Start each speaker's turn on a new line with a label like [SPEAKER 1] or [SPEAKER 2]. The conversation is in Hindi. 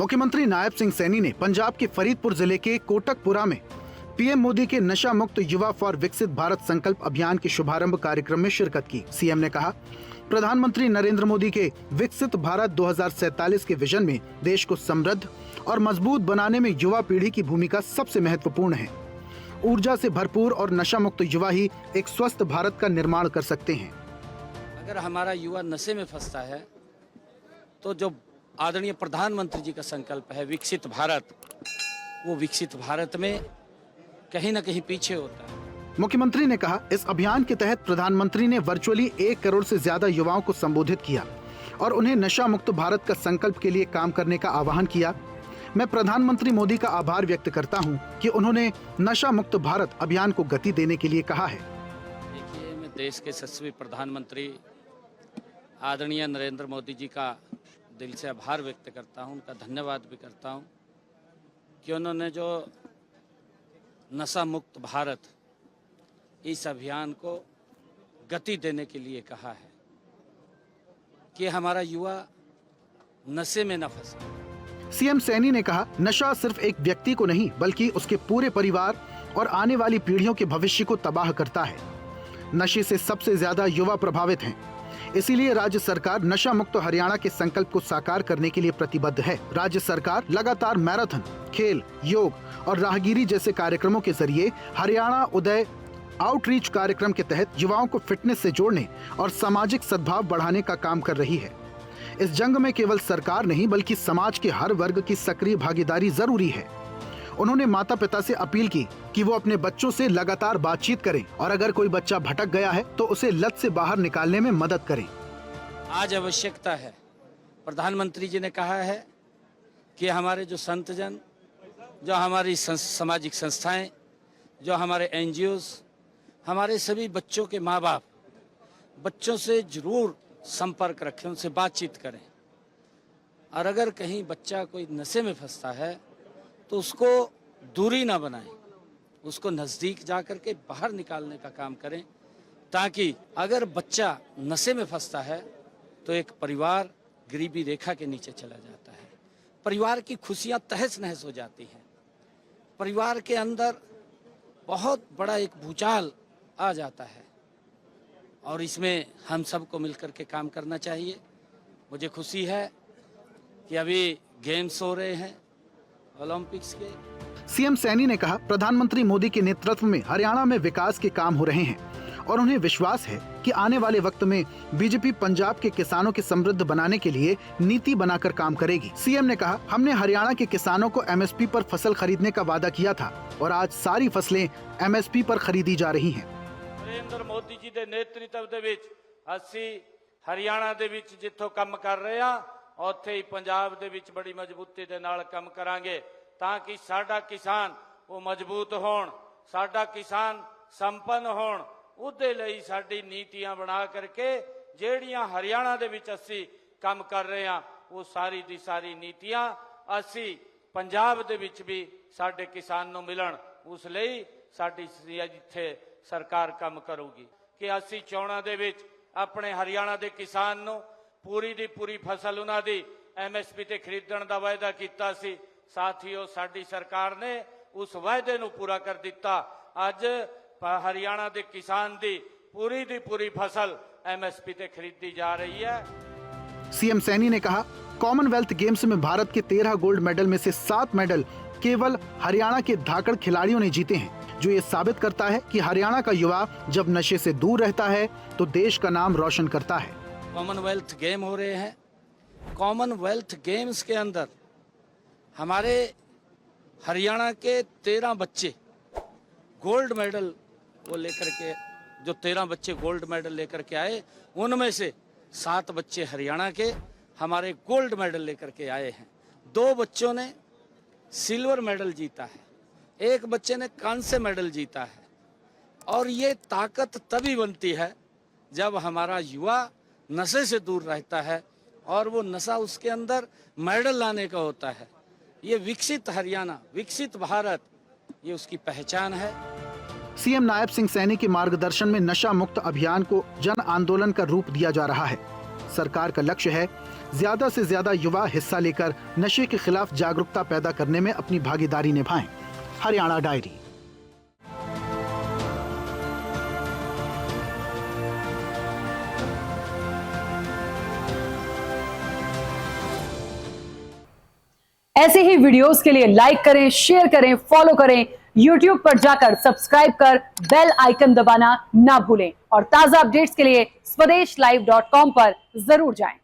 [SPEAKER 1] मुख्यमंत्री नायब सिंह सैनी ने पंजाब के फरीदपुर जिले के कोटकपुरा में पीएम मोदी के नशा मुक्त युवा फॉर विकसित भारत संकल्प अभियान के शुभारंभ कार्यक्रम में शिरकत की। सीएम ने कहा, प्रधानमंत्री नरेंद्र मोदी के विकसित भारत 2047 के विजन में देश को समृद्ध और मजबूत बनाने में युवा पीढ़ी की भूमिका सबसे महत्वपूर्ण है। ऊर्जा से भरपूर और नशा मुक्त युवा ही एक स्वस्थ भारत का निर्माण कर सकते हैं।
[SPEAKER 2] अगर हमारा युवा नशे में फंसता है तो जो आदरणीय प्रधानमंत्री जी का संकल्प है विकसित भारत, वो विकसित भारत में कहीं ना कहीं पीछे होता है।
[SPEAKER 1] मुख्यमंत्री ने कहा, इस अभियान के तहत प्रधानमंत्री ने वर्चुअली 1 करोड़ से ज्यादा युवाओं को संबोधित किया और उन्हें नशा मुक्त भारत का संकल्प के लिए काम करने का आह्वान किया। मैं प्रधानमंत्री मोदी का आभार व्यक्त करता हूं कि उन्होंने नशा मुक्त भारत अभियान को गति देने के लिए कहा है।
[SPEAKER 2] देखिए, मैं देश के यशस्वी प्रधानमंत्री आदरणीय नरेंद्र मोदी जी का दिल से आभार व्यक्त करता हूं, उनका धन्यवाद भी करता हूं कि उन्होंने जो नशा मुक्त भारत इस अभियान को गति देने के लिए कहा है कि हमारा युवा नशे में न फंसे।
[SPEAKER 1] सीएम सैनी ने कहा, नशा सिर्फ एक व्यक्ति को नहीं बल्कि उसके पूरे परिवार और आने वाली पीढ़ियों के भविष्य को तबाह करता है। नशे से सबसे ज्यादा युवा प्रभावित हैं। इसीलिए राज्य सरकार नशा मुक्त हरियाणा के संकल्प को साकार करने के लिए प्रतिबद्ध है। राज्य सरकार लगातार मैराथन, खेल, योग और राहगीरी जैसे कार्यक्रमों के जरिए हरियाणा उदय आउटरीच कार्यक्रम के तहत युवाओं को फिटनेस से जोड़ने और सामाजिक सद्भाव बढ़ाने का काम कर रही है। इस जंग में केवल सरकार नहीं बल्कि समाज के हर वर्ग की सक्रिय भागीदारी जरूरी है। उन्होंने माता पिता से अपील की कि वो अपने बच्चों से लगातार बातचीत करें और अगर कोई बच्चा भटक गया है तो उसे लत से बाहर निकालने में मदद करें।
[SPEAKER 2] आज आवश्यकता है, प्रधानमंत्री जी ने कहा है कि हमारे जो संतजन, जो हमारी सामाजिक संस्थाएं, जो हमारे एनजीओज, हमारे सभी बच्चों के माँ बाप बच्चों से जरूर संपर्क रखें, उनसे बातचीत करें। और अगर कहीं बच्चा कोई नशे में फंसता है तो उसको दूरी ना बनाएं, उसको नज़दीक जा कर के बाहर निकालने का काम करें, ताकि अगर बच्चा नशे में फंसता है तो एक परिवार गरीबी रेखा के नीचे चला जाता है, परिवार की खुशियां तहस नहस हो जाती हैं, परिवार के अंदर बहुत बड़ा एक भूचाल आ जाता है और इसमें हम सबको मिलकर के काम करना चाहिए। मुझे खुशी है कि अभी गेम्स हो रहे हैं ओलंपिक्स के।
[SPEAKER 1] सीएम सैनी ने कहा, प्रधानमंत्री मोदी के नेतृत्व में हरियाणा में विकास के काम हो रहे हैं और उन्हें विश्वास है कि आने वाले वक्त में बीजेपी पंजाब के किसानों के समृद्ध बनाने के लिए नीति बनाकर काम करेगी। सीएम ने कहा, हमने हरियाणा के किसानों को एमएसपी पर फसल खरीदने का वादा किया था और आज सारी फसलें एमएसपी पर खरीदी जा रही हैं।
[SPEAKER 3] नरेंद्र मोदी जी के नेतृत्व दे विच असी हरियाणा दे विच जिथों काम कर रहे हां उत्थे ही पंजाब दे विच बड़ी मजबूती दे नाल काम करांगे ताकि साडा किसान वो मजबूत होण, साडा किसान संपन्न होण। उहदे लई साडी नीतियां बना करके जेड़ियां हरियाणा दे विच असी काम कर रहे हां वो सारी दी सारी नीतियां असी पंजाब दे विच भी साडे किसान नूं मिलण, उस लई साडी इत्थे सरकार काम करूगी कि असी चोणां दे विच अपने हरियाणा दे किसान नूं पूरी दी पूरी फसल उन्हां दी एमएसपी ते खरीदण दा वायदा कीता सी। साथियों, साडी सरकार ने उस वायदे नूं पूरा कर दिता। अज हरियाणा दे किसान दी पूरी फसल एमएसपी ते खरीदी जा रही है।
[SPEAKER 1] सीएम सैनी ने कहा, कॉमनवेल्थ गेम्स में भारत के 13 गोल्ड मेडल में से 7 मेडल केवल हरियाणा के धाकड़ खिलाड़ियों ने जीते हैं, जो ये साबित करता है कि हरियाणा का युवा जब नशे से दूर रहता है तो देश का नाम रोशन करता है।
[SPEAKER 2] कॉमनवेल्थ गेम हो रहे हैं। कॉमनवेल्थ गेम्स के अंदर हमारे हरियाणा के 13 बच्चे गोल्ड मेडल वो लेकर के, जो 13 बच्चे गोल्ड मेडल लेकर के आए उनमें से 7 बच्चे हरियाणा के हमारे गोल्ड मेडल लेकर के आए हैं। 2 बच्चों ने सिल्वर मेडल जीता है, 1 बच्चे ने कांस्य मेडल जीता है। और ये ताकत तभी बनती है जब हमारा युवा नशे से दूर रहता है और वो नशा उसके अंदर मेडल लाने का होता है। ये विकसित हरियाणा, विकसित भारत, ये उसकी पहचान है।
[SPEAKER 1] सीएम नायब सिंह सैनी के मार्गदर्शन में नशा मुक्त अभियान को जन आंदोलन का रूप दिया जा रहा है। सरकार का लक्ष्य है ज्यादा से ज्यादा युवा हिस्सा लेकर नशे के खिलाफ जागरूकता पैदा करने में अपनी भागीदारी निभाएं। हरियाणा डायरी।
[SPEAKER 4] ऐसे ही वीडियोस के लिए लाइक करें, शेयर करें, फॉलो करें। YouTube पर जाकर सब्सक्राइब कर बेल आइकन दबाना ना भूलें और ताजा अपडेट्स के लिए SwadeshLive.com पर जरूर जाएं।